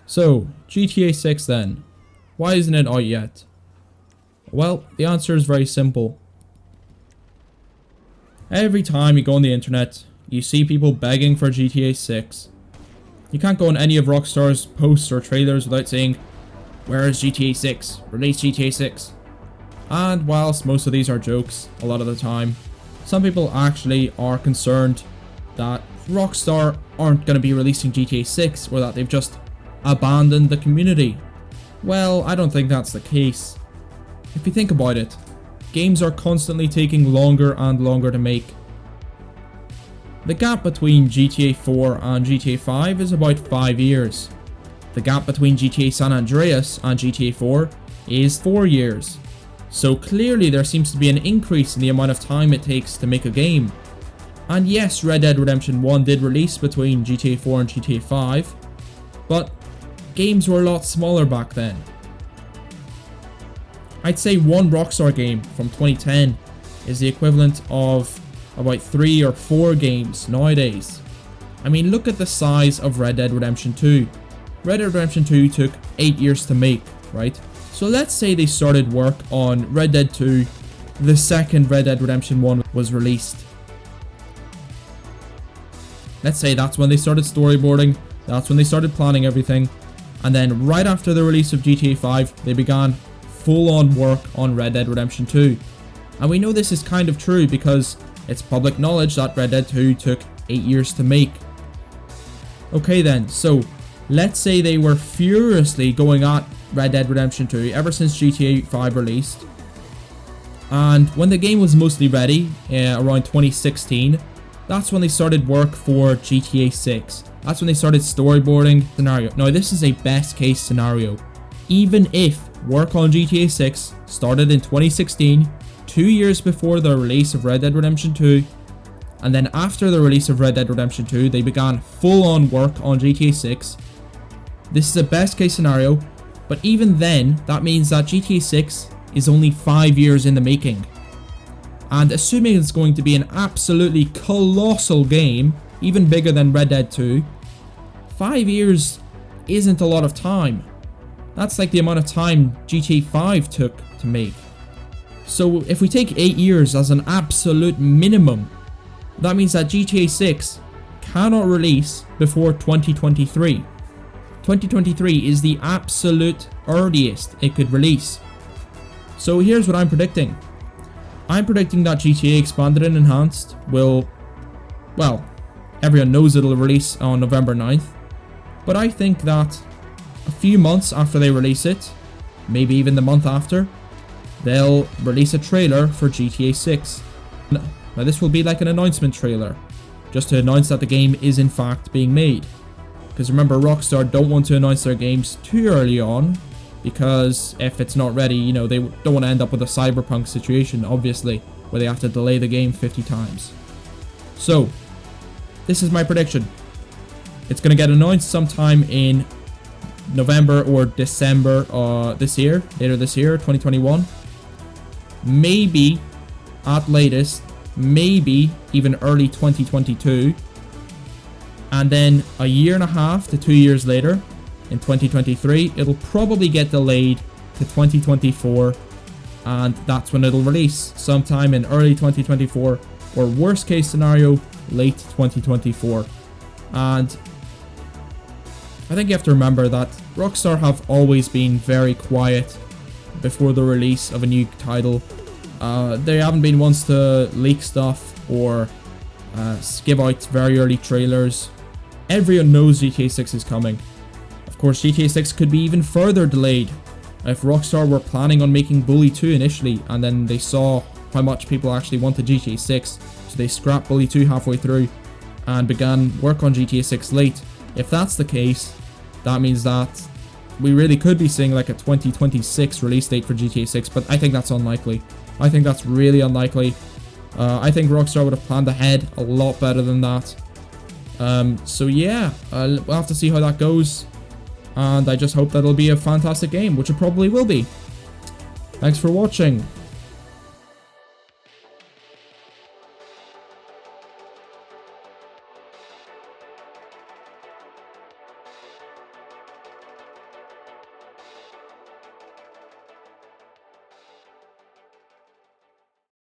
So, GTA 6 then. Why isn't it out yet? Well, the answer is very simple. Every time you go on the internet, you see people begging for GTA 6. You can't go on any of Rockstar's posts or trailers without saying, "Where is GTA 6? Release GTA 6. And whilst most of these are jokes, a lot of the time, some people actually are concerned that Rockstar aren't going to be releasing GTA 6 or that they've just abandoned the community. Well, I don't think that's the case. If you think about it, games are constantly taking longer and longer to make. The gap between GTA 4 and GTA 5 is about 5 years. The gap between GTA San Andreas and GTA 4 is 4 years. So clearly there seems to be an increase in the amount of time it takes to make a game. And yes, Red Dead Redemption 1 did release between GTA 4 and GTA 5, but games were a lot smaller back then. I'd say one Rockstar game from 2010 is the equivalent of about 3 or 4 games nowadays. I mean, look at the size of Red Dead Redemption 2. Red Dead Redemption 2 took 8 years to make, right? So let's say they started work on Red Dead 2 the second Red Dead Redemption 1 was released. Let's say that's when they started storyboarding, that's when they started planning everything, and then right after the release of GTA 5, they began full-on work on Red Dead Redemption 2. And we know this is kind of true because it's public knowledge that Red Dead 2 took 8 years to make. Okay then, so let's say they were furiously going at Red Dead Redemption 2 ever since GTA 5 released. And when the game was mostly ready, around 2016, that's when they started work for GTA 6. That's when they started storyboarding scenario. Now this is a best case scenario. Even if work on GTA 6 started in 2016, 2 years before the release of Red Dead Redemption 2, and then after the release of Red Dead Redemption 2, they began full-on work on GTA 6. This is a best case scenario, but even then, that means that GTA 6 is only 5 years in the making. And assuming it's going to be an absolutely colossal game, even bigger than Red Dead 2, 5 years isn't a lot of time. That's like the amount of time GTA 5 took to make. So if we take 8 years as an absolute minimum, that means that GTA 6 cannot release before 2023. 2023 is the absolute earliest it could release. So here's what I'm predicting. I'm predicting that GTA Expanded and Enhanced will, well, everyone knows it'll release on November 9th, but I think that a few months after they release it, maybe even the month after, they'll release a trailer for GTA 6. Now this will be like an announcement trailer, just to announce that the game is in fact being made. Because remember, Rockstar don't want to announce their games too early on, because if it's not ready, you know, they don't want to end up with a Cyberpunk situation, obviously, where they have to delay the game 50 times. So, this is my prediction. It's going to get announced sometime in November or December this year, later this year, 2021. Maybe, at latest, maybe even early 2022. And then a year and a half to 2 years later, in 2023, it'll probably get delayed to 2024, and that's when it'll release, sometime in early 2024, or worst case scenario, late 2024. And I think you have to remember that Rockstar have always been very quiet before the release of a new title. They haven't been ones to leak stuff or give out very early trailers. Everyone knows GTA 6 is coming. Of course, GTA 6 could be even further delayed. If Rockstar were planning on making Bully 2 initially, and then they saw how much people actually wanted GTA 6, so they scrapped Bully 2 halfway through and began work on GTA 6 late. If that's the case, that means that we really could be seeing like a 2026 release date for GTA 6, but I think that's unlikely. I think that's really unlikely. I think Rockstar would have planned ahead a lot better than that. So yeah, we'll have to see how that goes. And I just hope that it'll be a fantastic game, which it probably will be. Thanks for watching.